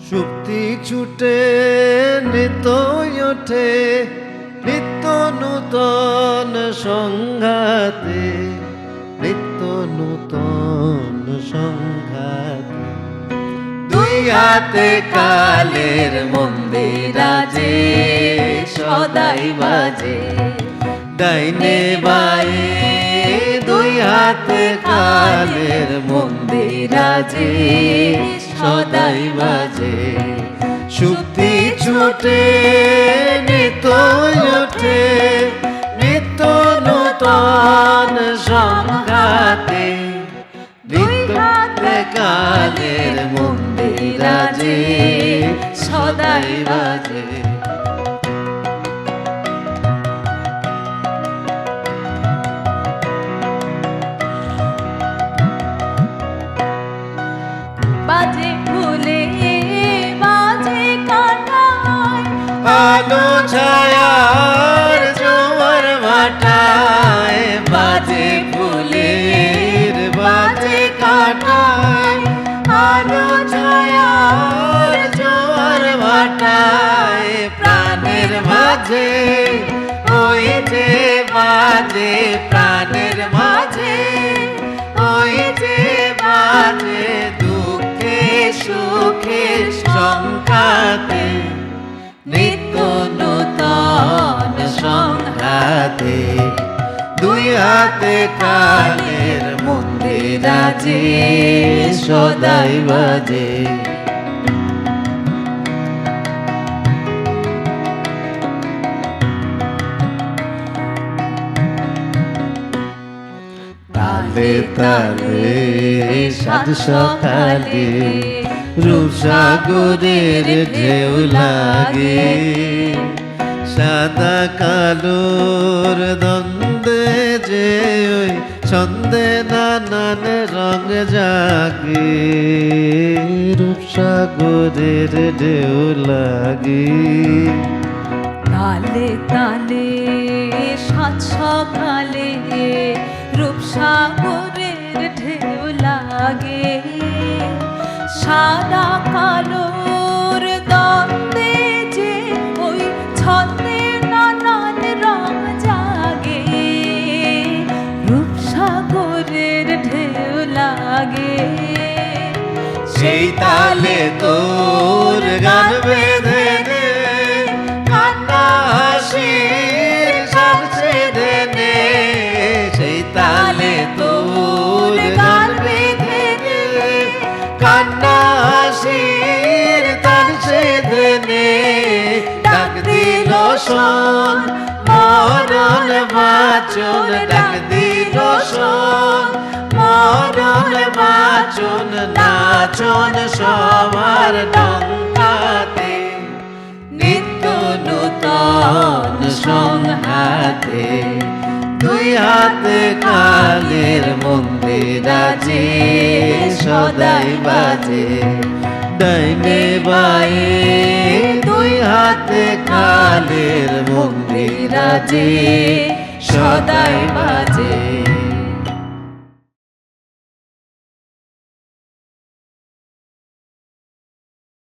সুপ্তি ছুটে নিত ওঠে নিত্য নূতন সংঘাতে, নিত্য নূতন সংঘাতে। দুই হাতে কালের মন্দির আজে সদাই বাজে, ডাইনে বায়ে দুই হাতে কালের মন্দির আজে সদাই বাজে। সুপ্তি ছুটে নিত ওঠে নিত্য নূতন সংঘাতে, দুই হাতে কালের মন্দির আজে সদাই বাজে। বাজে ফুলে বাজে কাঁটায়, আলো ছায়ার জোয়ার ভাটায়, বাজে ফুলের বাজে কাঁটায়, আলো ছায়ার জোয়ার ভাটায়। প্রাণের মাঝে ওই যে বাজে, প্রাণের মাঝে ওই যে বাজে, দুঃখে সুখে সংঘাতে, নিত্য নূতন সংঘাতে। দুই হাতে কালের মন্দির আজে সদাই বাজে। তালে তালে সাত সকালে রূপসাগরের ঢেউ লাগে, সাদা কালোর দ্বন্দ্বে যে ওই ছন্দে নানান রং জাগে, রূপসাগরের ঢেউ লাগে। তালে তালে সাত সকালে রূপসাগরের ঢেউ লাগে, সাদা কালোর দ্বন্দ্বে যে ওই ছন্দে নানান রং জাগে, রূপসাগরের ঢেউ লাগে। সেই তালে তোর গান বেঁধে দে, কান্না হাসির সারছে দেনে। সেই তালে তোর গান বেঁধে দে, কান্না হাসির তারছে দেনে। ডাক দিল শোন মরণ বাঁচন, ডাক দিল শোন মরণ বাঁচন, নাচন সবার ডঙ্কাতে, নিত্য নূতন সংঘাতে। দুই হাতে কালের মন্দির আজে সদাই বাজে, ডাইনে বায়ে দুই হাতে কালের মন্দির আজে সদাই বাজে।